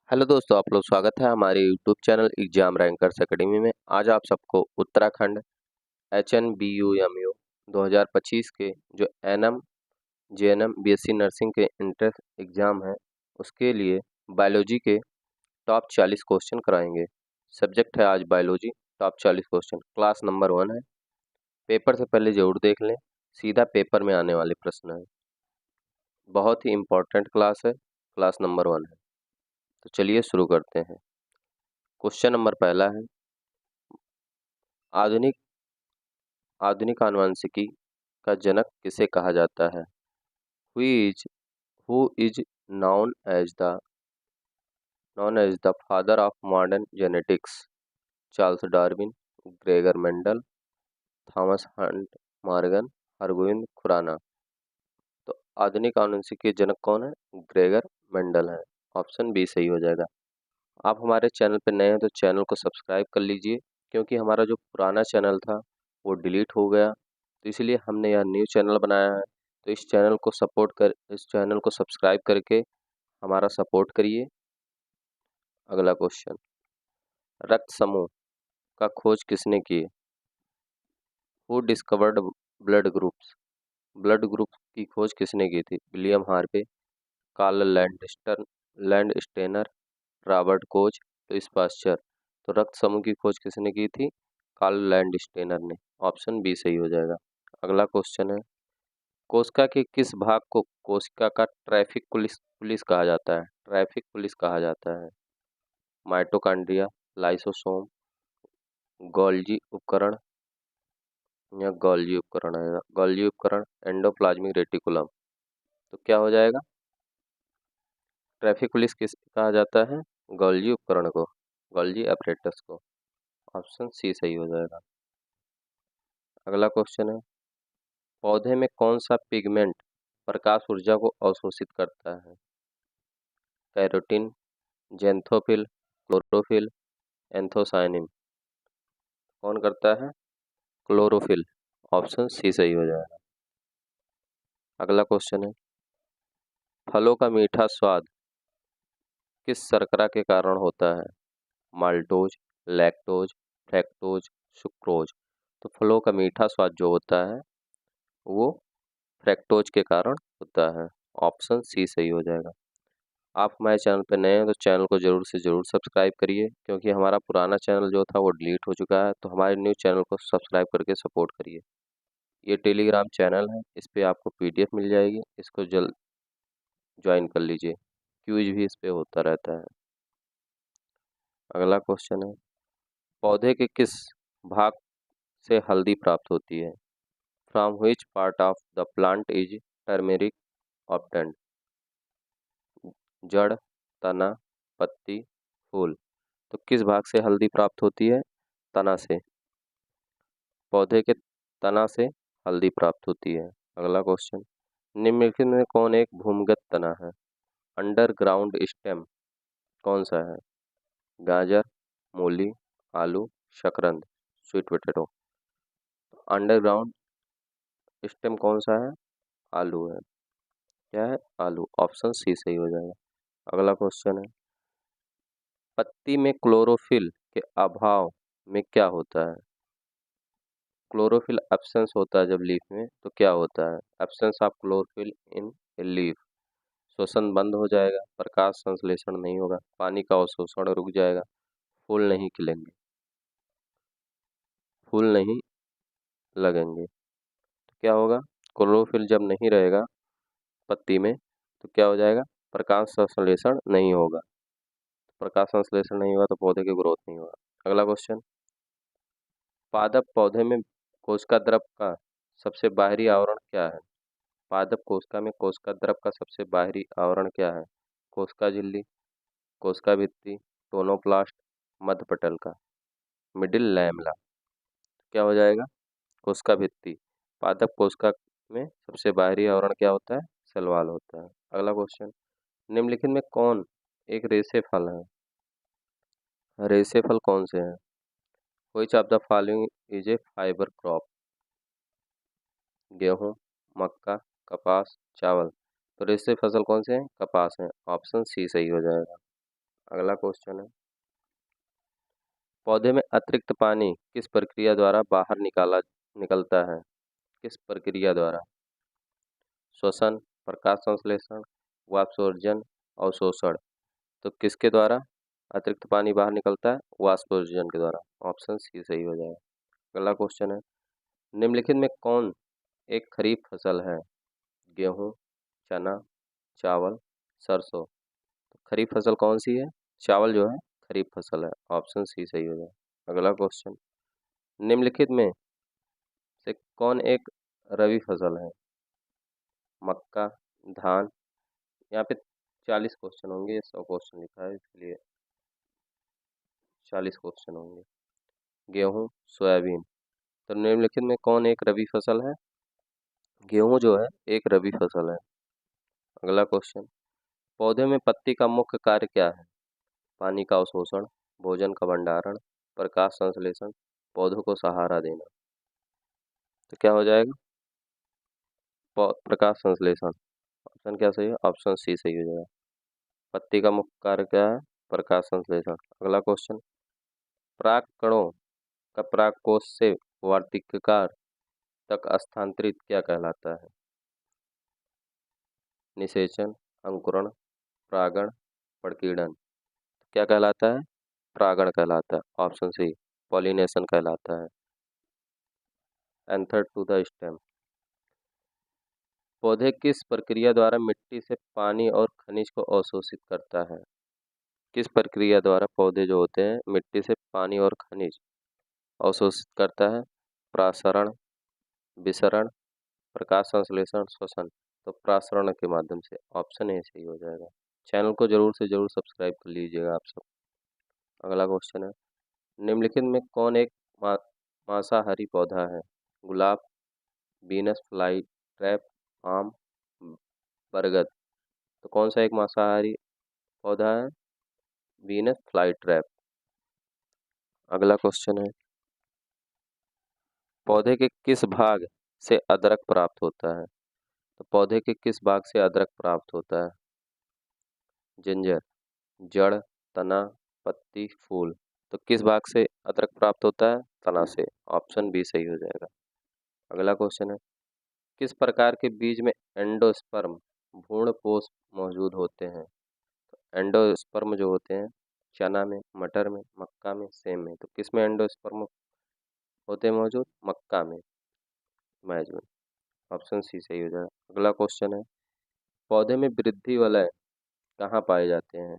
Hello दोस्तों, आप लोग स्वागत है हमारे YouTube channel exam rankers academy में। आज आप सबको उत्तराखंड HNBUMU 2025 के जो NM JNM BSc नर्सिंग के एंट्रेंस एग्जाम है उसके लिए बायोलॉजी के टॉप 40 क्वेश्चन कराएंगे। सब्जेक्ट है आज biology. Top 40 question class number 1 है। पेपर से पहले जरूर देख लें, सीधा पेपर में आने वाले प्रश्न है। बहुत ही इम्पोर्टेंट क्लास है, क्लास नंबर 1 है। तो चलिए शुरू करते हैं। क्वेश्चन नंबर पहला है, आधुनिक आधुनिक आनुवंशिकी का जनक किसे कहा जाता है? Who is known as the father of modern genetics? Charles Darwin, Gregor Mendel, Thomas Hunt Morgan, Hargobind Khorana. तो आधुनिक आनुवंशिकी के जनक कौन है? ग्रेगर मेंडल है। ऑप्शन बी सही हो जाएगा। आप हमारे चैनल पर नए हैं तो चैनल को सब्सक्राइब कर लीजिए, क्योंकि हमारा जो पुराना चैनल था वो डिलीट हो गया, तो इसलिए हमने यह न्यू चैनल बनाया है। तो इस चैनल को सब्सक्राइब करके हमारा सपोर्ट करिए। अगला क्वेश्चन, रक्त समूह का खोज किसने की? Who discovered blood groups? Blood group की खोज किसने की थी? William Harvey, Karl Landsteiner, Robert Koch, Louis Pasteur. तो रक्त समूह की खोज किसने की थी? कार्ल लैंडस्टेनर ने। ऑप्शन बी सही हो जाएगा। अगला क्वेश्चन है, कोशिका के किस भाग को कोशिका का ट्रैफिक पुलिस पुलिस कहा जाता है? ट्रैफिक पुलिस कहा जाता है। माइटोकॉन्ड्रिया, लाइसोसोम, गोल्जी उपकरण या गोल्जी उपकरण आएगा। गोल्जी उपकरण, एंडोप्लाज्मिक रेटिकुलम। तो क्या हो जाएगा? ट्रैफिक पुलिस किस कहा जाता है? गोल्जी उपकरण को, गोल्जी apparatus को। ऑप्शन सी सही हो जाएगा। अगला क्वेश्चन है, पौधे में कौन सा पिगमेंट प्रकाश ऊर्जा को अवशोषित करता है? Carotene, xanthophyll, chlorophyll, anthocyanin. कौन करता है? क्लोरोफिल। ऑप्शन सी सही हो जाएगा। अगला क्वेश्चन है, फलों का मीठा स्वाद किस शर्करा के कारण होता है? Maltose, lactose, fructose, sucrose. तो फलों का मीठा स्वाद जो होता है वो फ्रैक्टोज के कारण होता है। ऑप्शन सी सही हो जाएगा। आप हमारे चैनल पर नए हैं तो चैनल को ज़रूर से ज़रूर सब्सक्राइब करिए, क्योंकि हमारा पुराना चैनल जो था वो डिलीट हो चुका है। तो हमारे न्यू चैनल को सब्सक्राइब करके सपोर्ट करिए। ये टेलीग्राम चैनल है, इस पे आपको PDF मिल जाएगी, इसको जल्द ज्वाइन कर लीजिए। क्यूज भी इस पे होता रहता है। अगला क्वेश्चन है, पौधे के किस भाग से हल्दी प्राप्त होती है? From which part of the plant is turmeric obtained? जड़, तना, पत्ती, फूल। तो किस भाग से हल्दी प्राप्त होती है? तना से। पौधे के तना से हल्दी प्राप्त होती है। अगला क्वेश्चन, निम्नलिखित में कौन एक भूमिगत तना है? अंडरग्राउंड स्टेम कौन सा है? गाजर, मूली, आलू, शकरंद, स्वीट पोटैटो। अंडरग्राउंड स्टेम कौन सा है? आलू है। क्या है? आलू। ऑप्शन सी सही हो जाएगा। अगला क्वेश्चन है, पत्ती में क्लोरोफिल के अभाव में क्या होता है? क्लोरोफिल एब्सेंस होता है जब लीफ में, तो क्या होता है? Absence of chlorophyll in leaf. श्वसन बंद हो जाएगा, प्रकाश संश्लेषण नहीं होगा, पानी का अवशोषण रुक जाएगा, फूल नहीं खिलेंगे, फूल नहीं लगेंगे। तो क्या होगा? क्लोरोफिल जब नहीं रहेगा पत्ती में तो क्या हो जाएगा? प्रकाश संश्लेषण नहीं होगा। प्रकाश संश्लेषण नहीं होगा तो पौधे की ग्रोथ नहीं होगा। अगला क्वेश्चन, पादप पौधे में कोशिका द्रव का सबसे बाहरी आवरण क्या है? पादप कोशिका में कोशिका द्रव का सबसे बाहरी आवरण क्या है? कोशिका झिल्ली, कोशिका भित्ति, टोनोप्लास्ट, मध्यपटल का, मिडिल लैमेला। क्या हो जाएगा? कोशिका भित्ति। पादप कोशिका में सबसे बाहरी आवरण क्या होता है? शैलवाल होता है। अगला क्वेश्चन, निम्नलिखित में कौन एक रेशे फल है? रेशे फल कौन से हैं? Which of the following is a fibre crop? गेहूं, मक्का, कपास, चावल। तो रेशे फसल कौन से हैं? कपास हैं। ऑप्शन सी सही हो जाएगा। अगला क्वेश्चन है, पौधे में अतिरिक्त पानी किस प्रक्रिया द्वारा बाहर निकलता है? किस प्रक्रिया द्वारा? श्वसन, प्रकाश संश्लेषण, वाष्पोत्सर्जन, अवशोषण। तो किसके द्वारा अतिरिक्त पानी बाहर निकलता है? वाष्पोत्सर्जन के द्वारा। ऑप्शन सी सही हो जाएगा। अगला क्वेश्चन है, निम्नलिखित में कौन एक खरीफ फसल है? गेहूं, चना, चावल, सरसों। तो खरीफ फसल कौन सी है? चावल जो है खरीफ फसल है। ऑप्शन सी सही हो जाएगा। अगला क्वेश्चन, निम्नलिखित में से कौन एक रबी फसल है? मक्का, धान। यहाँ पे 40 क्वेश्चन होंगे, 100 क्वेश्चन लिखा है इसलिए 40 क्वेश्चन होंगे। गेहूं, सोयाबीन। तो निम्नलिखित में कौन एक रबी फसल है? गेहूं जो है एक रबी फसल है। अगला क्वेश्चन, पौधे में पत्ती का मुख्य कार्य क्या है? पानी का अवशोषण, भोजन का भंडारण, प्रकाश संश्लेषण, पौधों को सहारा देना। तो क्या हो जाएगा? प्रकाश संश्लेषण। ऑप्शन क्या सही है? ऑप्शन सी सही हो जाएगा। पत्ती का मुख्य कार्य क्या है? प्रकाश संश्लेषण। अगला क्वेश्चन, पराग कणों का परागकोश से वार्तिककार तक स्थानांतरित क्या कहलाता है? निषेचन, अंकुरण, परागण, प्रकीर्णन। क्या कहलाता है? परागण कहलाता है। ऑप्शन सी पॉलिनेशन कहलाता है। Anther to the stem. पौधे किस प्रक्रिया द्वारा मिट्टी से पानी और खनिज को अवशोषित करता है? किस प्रक्रिया द्वारा पौधे जो होते हैं मिट्टी से पानी और खनिज अवशोषित करता है? प्रासरण, विसरण, प्रकाश संश्लेषण, श्वसन। तो प्रासरण के माध्यम से। ऑप्शन ए सही हो जाएगा। चैनल को जरूर से जरूर सब्सक्राइब कर लीजिएगा आप सब। अगला क्वेश्चन है, निम्नलिखित में कौन एक मांसाहारी पौधा है? गुलाब, बीनस फ्लाई ट्रैप, आम, बरगद। तो कौन सा एक मांसाहारी पौधा है? Beans fly trap. अगला क्वेश्चन है, पौधे के किस भाग से अदरक प्राप्त होता है? तो पौधे के किस भाग से अदरक प्राप्त होता है? जिंजर, जड़, तना, पत्ती, फूल। तो किस भाग से अदरक प्राप्त होता है? तना से। ऑप्शन बी सही हो जाएगा। अगला क्वेश्चन है, किस प्रकार के बीज में एंडोस्पर्म भ्रूणपोष मौजूद होते हैं? एंडोस्पर्म जो होते हैं चना में, मटर में, मक्का में, सेम में। तो किस में एंडोस्पर्म होते हैं मौजूद? मक्का में, मैज में। ऑप्शन सी सही हो जाएगा। अगला क्वेश्चन है, पौधे में वृद्धि वलय कहाँ पाए जाते हैं?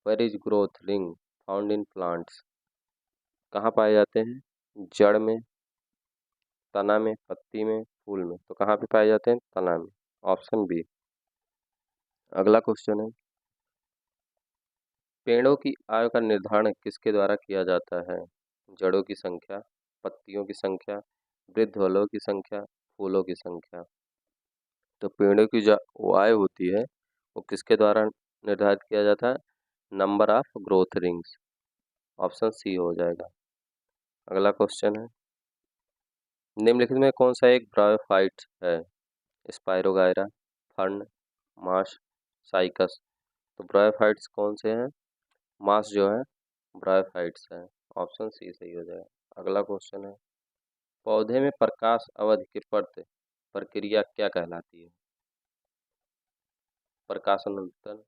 Where is growth ring found in plants. कहाँ पाए जाते हैं? जड़ में, तना में, पत्ती में, फूल में। तो कहाँ पे पाए जाते हैं? तना में। Option B. अगला क्वेश्चन है, पेड़ों की आयु का निर्धारण किसके द्वारा किया जाता है? जड़ों की संख्या, पत्तियों की संख्या, वृद्ध वलों की संख्या, फूलों की संख्या। तो पेड़ों की जो आयु होती है वो किसके द्वारा निर्धारित किया जाता है? Number of growth rings. Option C हो जाएगा। अगला क्वेश्चन है, निम्नलिखित में कौन सा एक ब्रायोफाइट है? स्पाइरोगायरा, फर्न, माश, साइकस। तो ब्रायोफाइट्स कौन से हैं? मास जो है ब्रायोफाइट्स है। ऑप्शन सी सही हो जाएगा। अगला क्वेश्चन है, पौधे में प्रकाश अवधि की प्रक्रिया क्या कहलाती है? प्रकाशानुवर्तन,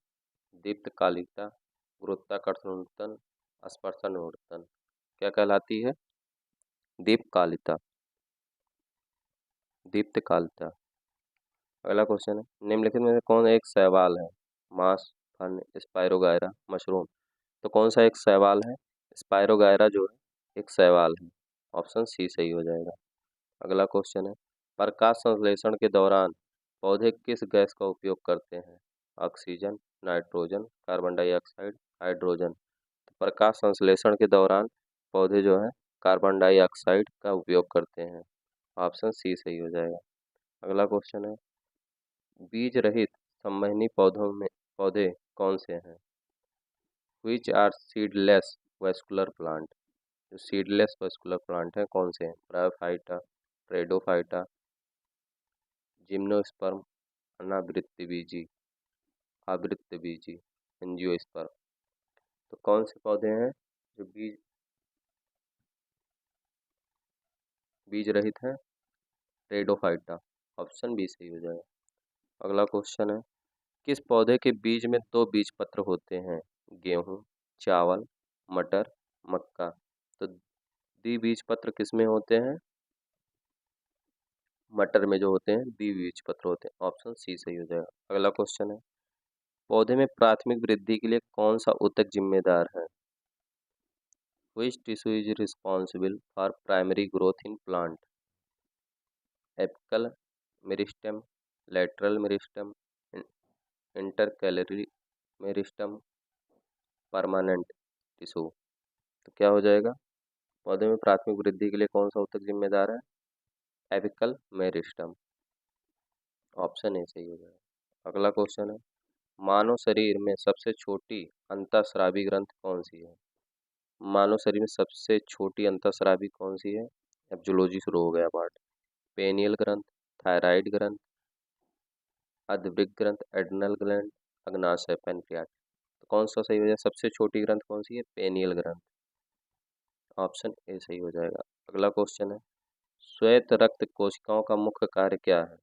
दीप्तकालिकता, गुरुत्वाकर्षण, स्पर्शानुवर्तन। क्या कहलाती है? दीप्तकालिकता, दीप्तकालिकता। अगला क्वेश्चन है, निम्नलिखित में से कौन एक शैवाल है? मांस, फन, स्पाइरोगायरा, मशरूम। तो कौन सा एक शैवाल है? स्पाइरोगायरा जो है एक शैवाल है। ऑप्शन सी सही हो जाएगा। अगला क्वेश्चन है, प्रकाश संश्लेषण के दौरान पौधे किस गैस का उपयोग करते हैं? Oxygen, nitrogen, carbon dioxide, hydrogen. तो प्रकाश संश्लेषण के दौरान पौधे जो है कार्बन डाइऑक्साइड का उपयोग करते हैं। ऑप्शन सी सही हो जाएगा। अगला क्वेश्चन है, बीज रहित संवहनी पौधे कौन से हैं? Which are seedless vascular plant. जो सीडलेस वेस्कुलर प्लांट है कौन से हैं? ब्रायोफाइटा, ट्रेडोफाइटा, जिम्नोस्पर्म, अनावृतबीजी, आवृतबीजी, एंजियोस्पर्म। तो कौन से पौधे हैं जो बीज रहित हैं? रेडोफाइटा। ऑप्शन बी सही हो जाएगा। अगला क्वेश्चन है, किस पौधे के बीज में दो बीज पत्र होते हैं? गेहूं, चावल, मटर, मक्का। तो द्विबीज पत्र किस में होते हैं? मटर में जो होते हैं द्विबीज पत्र होते हैं। ऑप्शन सी सही हो जाएगा। अगला क्वेश्चन है, पौधे में प्राथमिक वृद्धि के लिए कौन सा ऊतक जिम्मेदार है? Which tissue is responsible for primary growth in plant? Apical meristem, lateral meristem, intercalary meristem, permanent tissue. तो क्या हो जाएगा? पौधे में प्राथमिक वृद्धि के लिए कौन सा ऊतक जिम्मेदार है? Apical meristem. ऑप्शन ए सही हो जाएगा। अगला क्वेश्चन है, मानव शरीर में सबसे छोटी अंतःस्रावी ग्रंथि कौन सी है? मानव शरीर में सबसे छोटी अंतःस्रावी कौन सी है? अब जूलॉजी शुरू हो गया पार्ट। पेनियल ग्रंथ, थायराइड ग्रंथ, अधवृक्क ग्रंथ, एड्रिनल ग्लैंड, अग्नाशय पैनक्रियाट। तो कौन सा सही हो जाएगा? सबसे छोटी ग्रंथ कौन सी है? पेनियल ग्रंथ। ऑप्शन ए सही हो जाएगा। अगला क्वेश्चन है, श्वेत रक्त कोशिकाओं का मुख्य कार्य क्या है?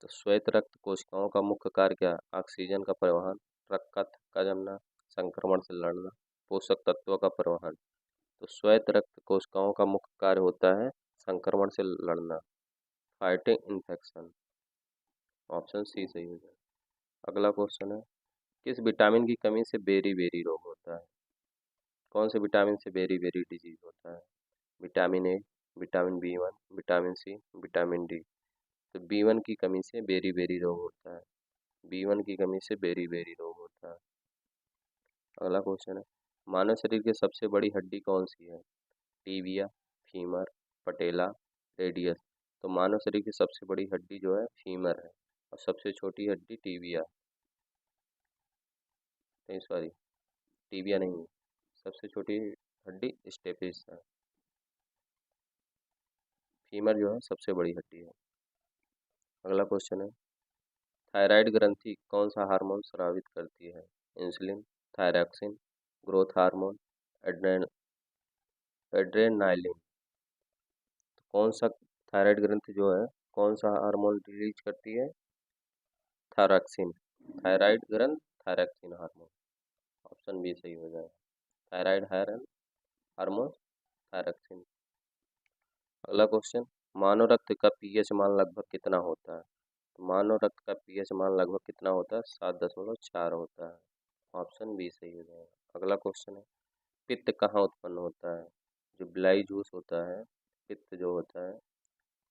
तो श्वेत रक्त कोशिकाओं का मुख्य कार्य क्या है? ऑक्सीजन का परिवहन, रक्त का थक्का जमना, संक्रमण से लड़ना, पोषक तत्वों का परिवहन। तो श्वेत रक्त कोशिकाओं का मुख्य कार्य होता है संक्रमण से लड़ना, फाइटिंग इन्फेक्शन। ऑप्शन सी सही हो जाएगा। अगला क्वेश्चन है, किस विटामिन की कमी से बेरी बेरी रोग होता है? कौन से विटामिन से बेरी बेरी डिजीज होता है? Vitamin A, vitamin B 1, vitamin C, vitamin D. तो बी 1 की कमी से बेरी बेरी रोग होता है। बी 1 की कमी से बेरी बेरी रोग होता है। अगला क्वेश्चन है, मानव शरीर की सबसे बड़ी हड्डी कौन सी है? टीबिया, फीमर, पटेला, रेडियस। तो मानव शरीर की सबसे बड़ी हड्डी जो है फीमर है और सबसे छोटी हड्डी टीबिया, नहीं सॉरी, टीबिया नहीं, सबसे छोटी हड्डी स्टेपिस है। फीमर जो है सबसे बड़ी हड्डी है। अगला क्वेश्चन है, थायराइड ग्रंथि कौन सा हार्मोन स्रावित करती है? Insulin, thyroxine, growth hormone, Adrienne adrenaline. तो कौन सा थायराइड ग्रंथि जो है कौन सा हार्मोन रिलीज करती है? थायरॉक्सिन। थायराइड ग्रंथ थायरॉक्सिन हार्मोन। ऑप्शन बी सही हो जाएगा। Thyroid hormone thyroxine. अगला क्वेश्चन, मानव रक्त का पीएच मान लगभग कितना होता है? तो मानव रक्त का पीएच मान लगभग कितना होता है? 7.4 होता है। ऑप्शन बी सही हो जाएगा। अगला क्वेश्चन है, पित्त कहाँ उत्पन्न होता है? जो बिलाई जूस होता है, पित्त जो होता है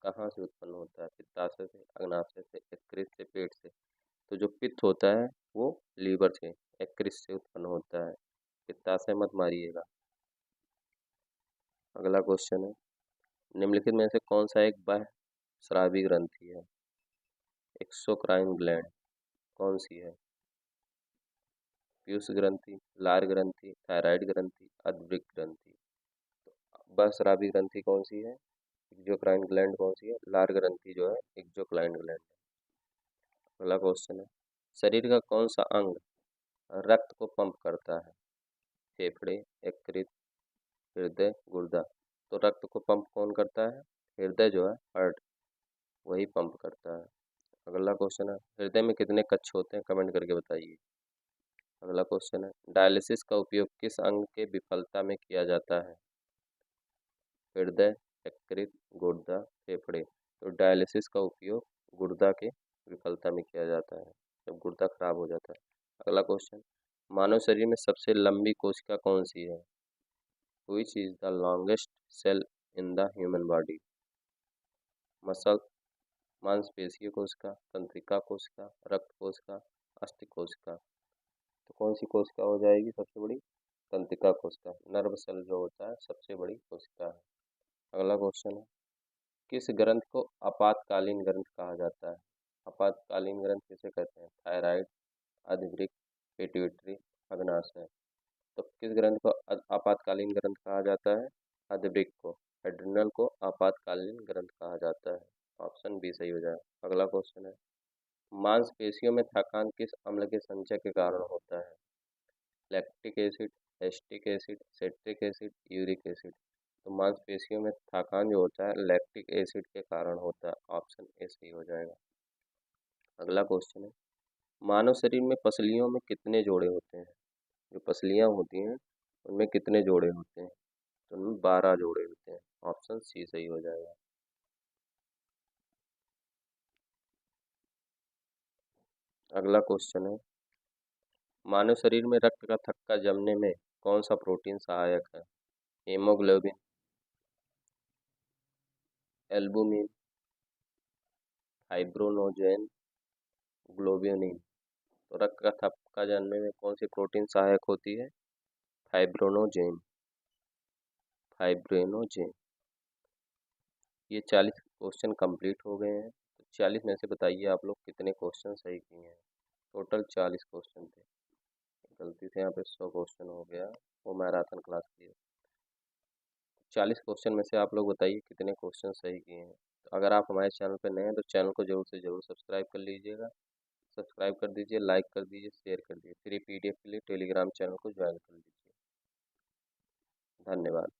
कहाँ से उत्पन्न होता है? पित्ताशय से, अग्नाशय से, यकृत से, पेट से। तो जो पित्त होता है वो लीवर से, यकृत से उत्पन्न होता है। पित्ताशय मत मारिएगा। अगला क्वेश्चन है, निम्नलिखित में से कौन सा एक बाह्य स्रावी ग्रंथि है? एक्सोक्राइन ग्लैंड कौन सी है? पीयूष ग्रंथि, लार ग्रंथि, थायराइड ग्रंथि, अधवृक्क ग्रंथि। बाह्य स्रावी ग्रंथि कौन सी है? एक्सोक्राइन ग्लैंड कौन सी है? लार ग्रंथि जो है एक्सोक्राइन ग्लैंड है। अगला क्वेश्चन है, शरीर का कौन सा अंग रक्त को पंप करता है? फेफड़े, यकृत, हृदय, गुर्दा। तो रक्त को पंप कौन करता है? हृदय जो है हार्ट, वही पंप करता है। अगला क्वेश्चन है, हृदय में कितने कक्ष होते हैं? कमेंट करके बताइए। अगला क्वेश्चन है, डायलिसिस का उपयोग किस अंग के विफलता में किया जाता है? हृदय, यकृत, गुर्दा, फेफड़े। तो डायलिसिस का उपयोग गुर्दा के विफलता में किया जाता है, जब गुर्दा खराब हो जाता है। अगला क्वेश्चन, मानव शरीर में सबसे लंबी कोशिका कौन सी है? Which is the longest cell in the human body? Muscle, मांसपेशीय कोशिका, तंत्रिका कोशिका, रक्त कोशिका, अस्थि कोशिका। तो कौन सी कोशिका हो जाएगी सबसे बड़ी? तंत्रिका कोशिका। नर्व सेल जो होता है सबसे बड़ी कोशिका है। अगला क्वेश्चन है, किस ग्रंथ को आपातकालीन ग्रंथ कहा जाता है? आपातकालीन ग्रंथ किसे कहते हैं? थायराइड, अधवृक्क, पिट्यूटरी, अग्नाशय। तो किस ग्रंथ को आपातकालीन ग्रंथ कहा जाता है? अधवृक्क को। एड्रिनल को आपातकालीन ग्रंथ कहा जाता है। ऑप्शन बी सही हो जाए। अगला क्वेश्चन है, मांसपेशियों में थकान किस अम्ल के संचय के कारण होता है? Lactic acid, acetic acid, citric acid, uric acid. तो मांसपेशियों में थकान जो होता है लैक्टिक एसिड के कारण होता है। ऑप्शन ए सही हो जाएगा। अगला क्वेश्चन है, मानव शरीर में पसलियों में कितने जोड़े होते हैं? जो पसलियां होती हैं उनमें कितने जोड़े होते हैं? तो उनमें 12 जोड़े होते हैं। ऑप्शन सी सही हो जाएगा। अगला क्वेश्चन है, मानव शरीर में रक्त का थक्का जमने में कौन सा प्रोटीन सहायक है? Haemoglobin, albumin, fibrinogen, globulin. तो रक्त का थक्का जमने में कौन सी प्रोटीन सहायक होती है? फाइब्रोनोजेन, फाइब्रोनोजेन। ये 40 क्वेश्चन कंप्लीट हो गए हैं। तो 40 में से बताइए आप लोग कितने क्वेश्चन सही किए हैं? टोटल 40 क्वेश्चन थे। गलती से यहाँ पे 100 क्वेश्चन हो गया, वो मैराथन क्लास की है। 40 क्वेश्चन में से आप लोग बताइए कितने क्वेश्चन सही किए हैं। तो अगर आप हमारे चैनल पर नए हैं तो चैनल को जरूर से जरूर सब्सक्राइब कर लीजिएगा। सब्सक्राइब कर दीजिए, लाइक कर दीजिए, शेयर कर दीजिए। फ्री पीडीएफ के लिए टेलीग्राम चैनल को ज्वाइन कर लीजिए। धन्यवाद।